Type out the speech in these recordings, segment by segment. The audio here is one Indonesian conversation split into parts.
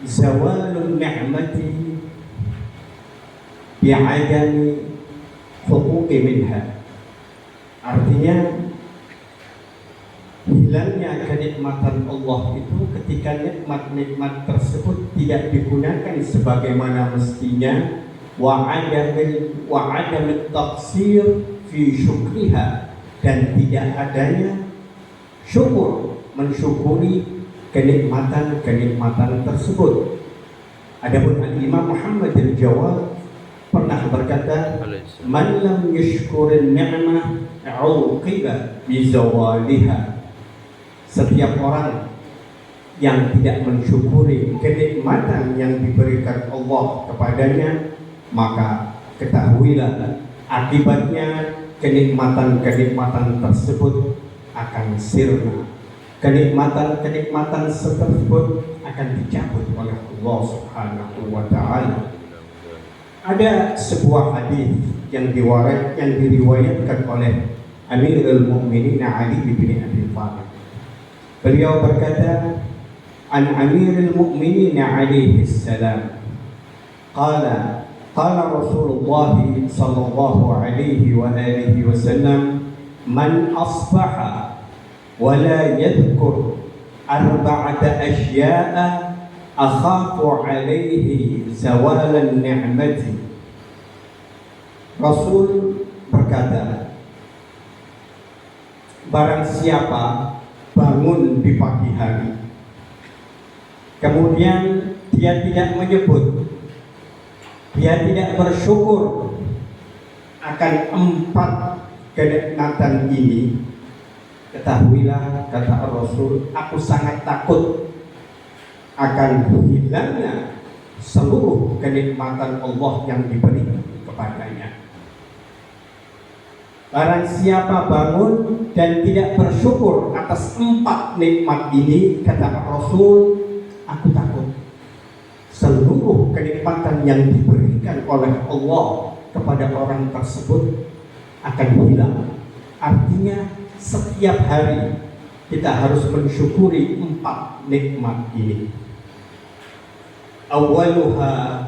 zawalun ni'mati bi'adami huquqi minha. Artinya hilangnya kenikmatan Allah itu ketika nikmat-nikmat tersebut tidak digunakan sebagaimana mestinya, wa adam taqsir fi syukriha, dan tidak adanya syukur, mensyukuri kenikmatan-kenikmatan tersebut. Adapun Al-Imam Muhammad al-Jawad pernah berkata, man lam yashkurin ni'mah uqiba bizawaliha. Setiap orang yang tidak mensyukuri kenikmatan yang diberikan Allah kepadanya, maka ketahuilah akibatnya kenikmatan-kenikmatan tersebut akan sirna. Kenikmatan-kenikmatan tersebut akan dicabut oleh Allah Subhanahu wa ta'ala. Ada sebuah hadis yang diriwayatkan oleh Amirul Mukminin Ali bin Abi Thalib. Beliau berkata, an Amirul Mukminin alaihi salam, qala Rasulullah sallallahu alaihi wa alihi wasallam, man asbaha wa la yadhkur arba'ata asya'a akhafu alaihi zawalan ni'mati. Rasul berkata, barang siapa bangun di pagi hari, kemudian dia tidak menyebut, dia tidak bersyukur akan 4 kenikmatan ini, ketahuilah, kata Rasul, aku sangat takut akan hilangnya seluruh kenikmatan Allah yang diberi kepadanya. Barang siapa bangun dan tidak bersyukur atas 4 nikmat ini, kata Rasul, aku takut seluruh kenikmatan yang diberikan oleh Allah kepada orang tersebut akan hilang. Artinya setiap hari kita harus mensyukuri 4 nikmat ini. Awwaluha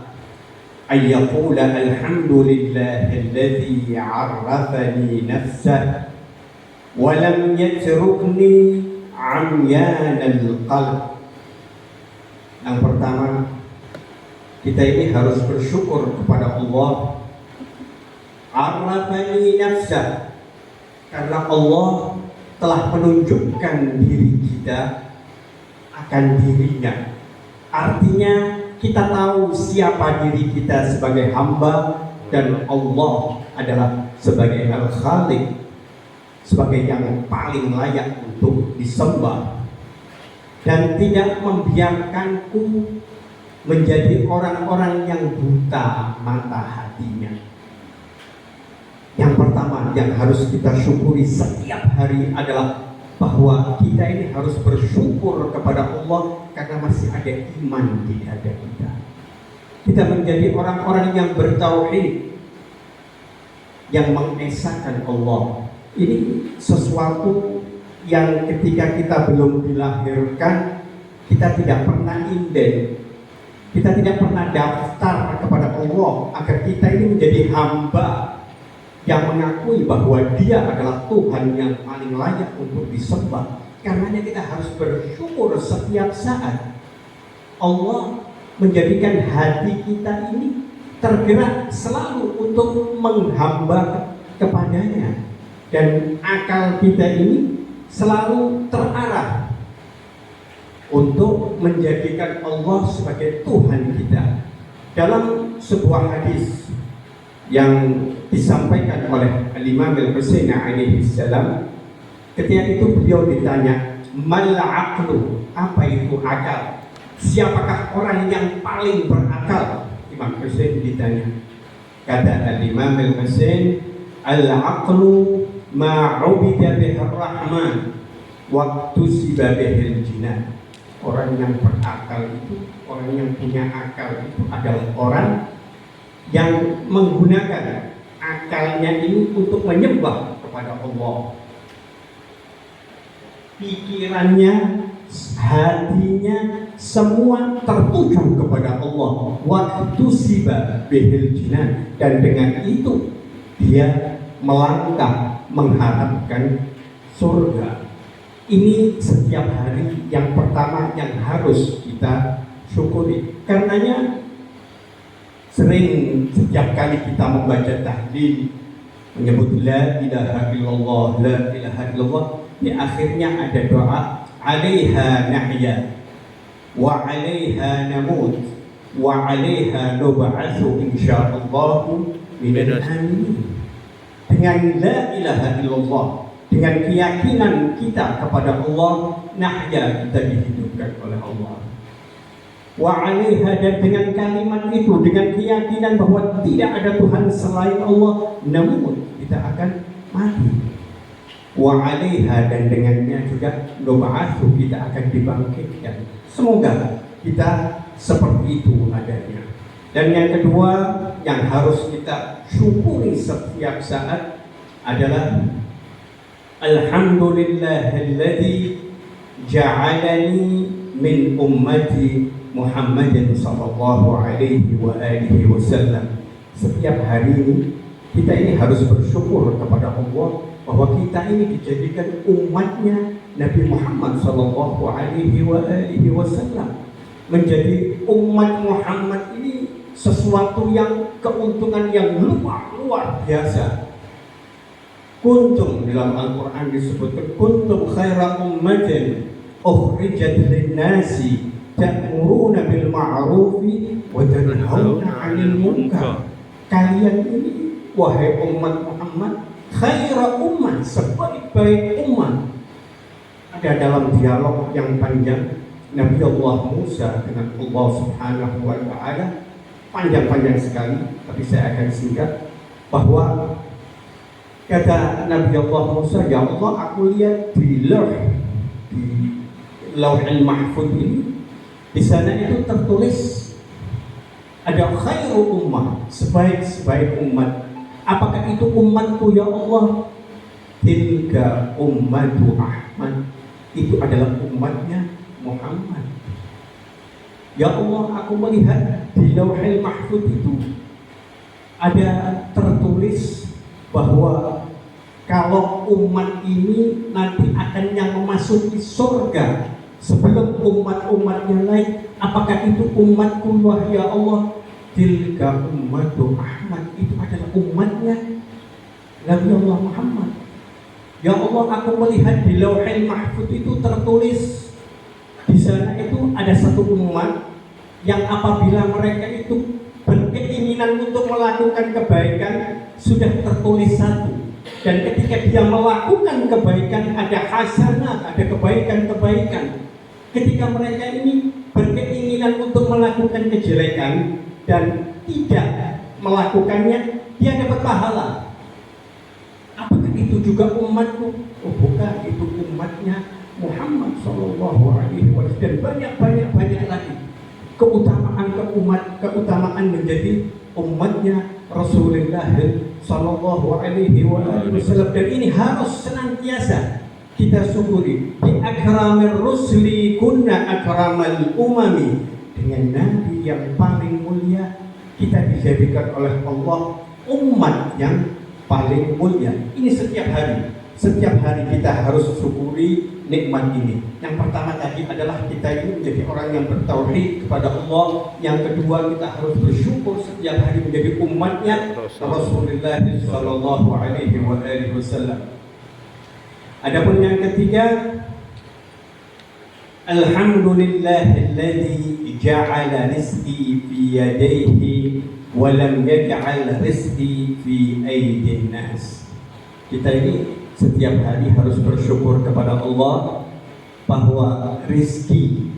ay yaqula alhamdulillahilladzi 'arrafani nafsahu wa lam yatrukni 'amyanal qalb. Yang pertama, kita ini harus bersyukur kepada Allah. 'Arrafani nafsahu, karena Allah telah menunjukkan diri kita akan dirinya. Artinya kita tahu siapa diri kita sebagai hamba, dan Allah adalah sebagai Al-Khaliq, sebagai yang paling layak untuk disembah, dan tidak membiarkanku menjadi orang-orang yang buta mata hatinya. Yang pertama yang harus kita syukuri setiap hari adalah bahwa kita ini harus bersyukur kepada Allah karena masih ada iman di dada kita. Kita menjadi orang-orang yang bertauhid, yang mengesahkan Allah. Ini sesuatu yang ketika kita belum dilahirkan, kita tidak pernah inden, kita tidak pernah daftar kepada Allah agar kita ini menjadi hamba yang mengakui bahwa Dia adalah Tuhan yang paling layak untuk disembah. Karenanya kita harus bersyukur setiap saat. Allah menjadikan hati kita ini tergerak selalu untuk menghamba kepadanya, dan akal kita ini selalu terarah untuk menjadikan Allah sebagai Tuhan kita. Dalam sebuah hadis yang disampaikan oleh Al-Imam Al-Husain alaihi salam, ketika itu beliau ditanya, mal aqlu, apa itu akal? Siapakah orang yang paling berakal? Imam Husain ditanya. Kata Al-Imam Al-Husain, al-aqlu ma'ubida bihir rahman waktu sibabihil jinan. Orang yang berakal itu, orang yang punya akal itu adalah orang yang menggunakan akalnya ini untuk menyembah kepada Allah. Pikirannya hatinya semua tertuju kepada Allah. Waktu siba bihil jinan, dan dengan itu dia melangkah mengharapkan surga. Ini setiap hari yang pertama yang harus kita syukuri. Karenanya sering setiap kali kita membaca tahlil, menyebut la ilaha illallah, la ilaha illallah, di akhirnya ada doa, alaiha nahya wa alaiha namut wa alaiha nub'atsu insyaallah minal amin. Dengan la ilaha illallah, dengan keyakinan kita kepada Allah, nahya, kita dihidupkan oleh Allah. Wa alaiha, dan dengan kalimat itu, dengan keyakinan bahwa tidak ada Tuhan selain Allah, namun kita akan mati. Wa alaiha, dan dengannya juga nub'atsu, kita akan dibangkitkan. Semoga kita seperti itu adanya. Dan yang kedua yang harus kita syukuri setiap saat adalah alhamdulillahilladzi ja'alani min ummati Muhammadin sallallahu alaihi wa alihi wasallam. Setiap hari ini kita ini harus bersyukur kepada Allah bahwa kita ini dijadikan umatnya Nabi Muhammad sallallahu alaihi wa alihi wasallam. Menjadi umat Muhammad ini sesuatu yang keuntungan yang luar biasa. Kuntum, dalam Al-Quran disebutkan kuntum khaira ummatin ukhrijat lin-nasi ta'muruna bil ma'rufi wa tanhauna 'anil munkar. Kalian ini wahai umat Muhammad khaira ummah, sebaik-baik umat. Ada dalam dialog yang panjang Nabi Allah Musa dengan Allah Subhanahu wa ta'ala, panjang-panjang sekali, tapi saya akan singkat, bahwa kata Nabi Allah Musa, ya Allah, aku lihat di Lauhul Mahfuz ini, di sana itu tertulis ada khairu ummah, sebaik-baik umat. Apakah itu umatku ya Allah? Tilka ummatu Ahmad, itu adalah umatnya Muhammad. Ya Allah, aku melihat di Lauhul Mahfuz itu ada tertulis bahwa kalau umat ini nanti akan yang memasuki surga sebelum umat-umatnya lain. Apakah itu umatku ya Allah? Tilka ummatu Ahmad, itu adalah umatnya Nabi Allah Muhammad. Ya Allah, aku melihat di Lauhul Mahfuz itu tertulis, di sana itu ada satu umat yang apabila mereka itu berkeinginan untuk melakukan kebaikan sudah tertulis satu, dan ketika dia melakukan kebaikan ada hasanah, ada kebaikan-kebaikan. Ketika mereka ini berkeinginan untuk melakukan kejelekan dan tidak melakukannya, dia dapat pahala. Apakah itu juga umatku? Oh bukan, itu umatnya Muhammad Sallallahu Alaihi Wasallam. Dan banyak lagi keutamaan menjadi umatnya Rasulullah Sallallahu Alaihi Wasallam. Dan ini harus senantiasa kita syukuri. Bi akramir rusli kunna akramal umami, dengan Nabi yang paling mulia kita dijadikan oleh Allah umat yang paling mulia. Ini setiap hari kita harus syukuri nikmat ini. Yang pertama tadi adalah kita ini menjadi orang yang bertauhid kepada Allah. Yang kedua, kita harus bersyukur setiap hari menjadi umatnya Rasulullah sallallahu alaihi wasallam. Adapun yang ketiga, alhamdulillahilladzi ja'ala rizqi fi yadayhi wa lam yaj'al rizqi fi aydin nas. Kita ini setiap hari harus bersyukur kepada Allah bahwa rizki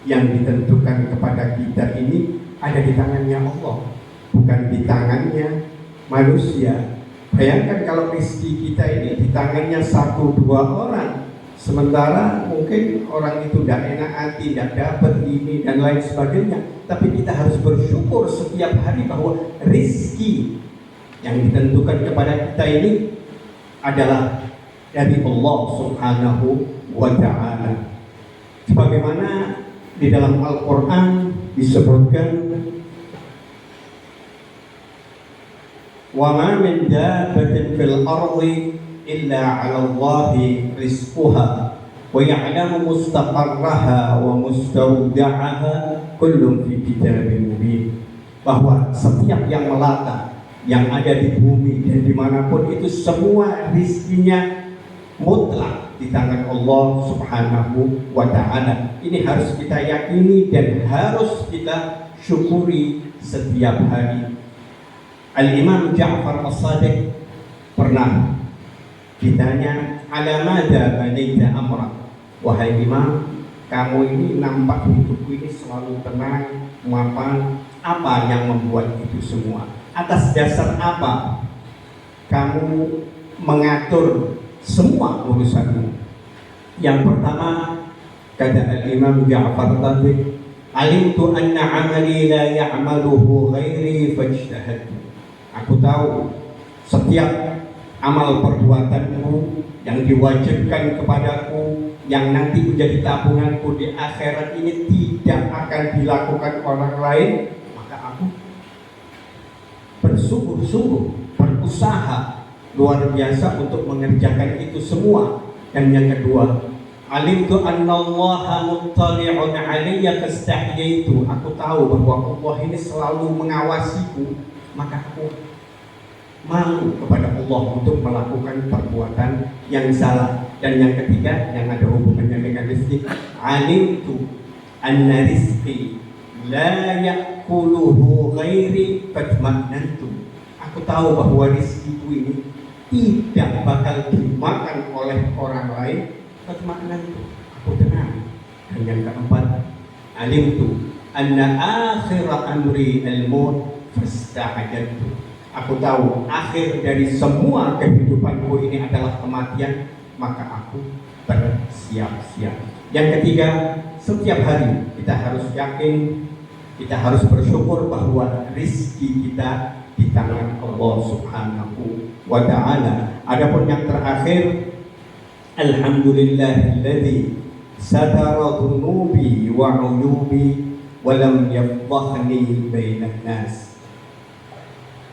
yang ditentukan kepada kita ini ada di tangannya Allah, bukan di tangannya manusia. Bayangkan kalau rizki kita ini di tangannya 1-2 orang, sementara mungkin orang itu tidak enak hati, tidak dapat ini dan lain sebagainya. Tapi kita harus bersyukur setiap hari bahwa rizki yang ditentukan kepada kita ini adalah dari Allah Subhanahu wa ta'ala. Sebagaimana di dalam Al-Quran disebutkan, wa ma min dabbatin fil ardi illa 'ala Allahi rizquha wa ya'lamu mustaqarraha wa mustawda'aha kullun fi kitabim mubin. Bahwa setiap yang melata, yang ada di bumi dan dimanapun itu, semua rizkinya mutlak di tangan Allah Subhanahu wa ta'ala. Ini harus kita yakini dan harus kita syukuri setiap hari. Al-Imam Ja'far As-Sadiq pernah ditanya, ala madza banaita amra, wahai imam, kamu ini nampak hidupku ini selalu tenang, mapan, apa yang membuat itu semua? Atas dasar apa kamu mengatur semua urusanmu? Yang pertama, kata Al-Imam Ja'far tadi, alimtu anna amali la ya'maluhu ghairi fajtahadtu. Aku tahu setiap amal perbuatanku yang diwajibkan kepadaku, yang nanti menjadi tabunganku di akhirat ini tidak akan dilakukan orang lain, maka aku bersungguh-sungguh berusaha luar biasa untuk mengerjakan itu semua. Dan yang kedua, alimtu annallaha muttali'un 'alayya fastahyaitu. Aku tahu bahwa Allah ini selalu mengawasiku, maka aku malu kepada Allah untuk melakukan perbuatan yang salah. Dan yang ketiga, yang ada hubungannya dengan rizki, alimtu anna rizki la ya'kuluhu ghairi fatma'nantu. Aku tahu bahwa rizkiku ini tidak bakal dimakan oleh orang lain, fatma'nantu, aku tenang. Dan yang keempat, alimtu anna akhira amri al-maut fasta'ajantu. Aku tahu akhir dari semua kehidupanku ini adalah kematian, maka aku bersiap-siap. Yang ketiga, setiap hari kita harus yakin, kita harus bersyukur bahwa rizki kita di tangan Allah Subhanahu wa ta'ala. Adapun yang terakhir, alhamdulillahilladzi satara dhunubi wa 'uyubi wa lam yafdhahni bainan nas.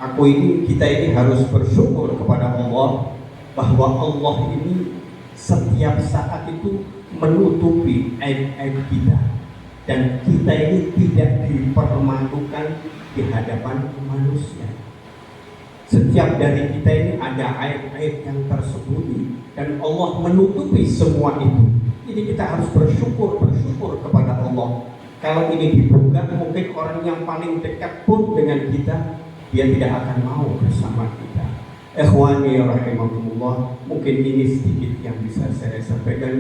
Kita ini harus bersyukur kepada Allah bahwa Allah ini setiap saat itu menutupi aib-aib kita, dan kita ini tidak dipermalukan di hadapan manusia. Setiap dari kita ini ada aib-aib yang tersembunyi, dan Allah menutupi semua itu. Jadi kita harus bersyukur kepada Allah. Kalau ini dibuka, mungkin orang yang paling dekat pun dengan kita, dia tidak akan mau bersama kita. Ikhwani rahimakumullah, mungkin ini sedikit yang bisa saya sampaikan.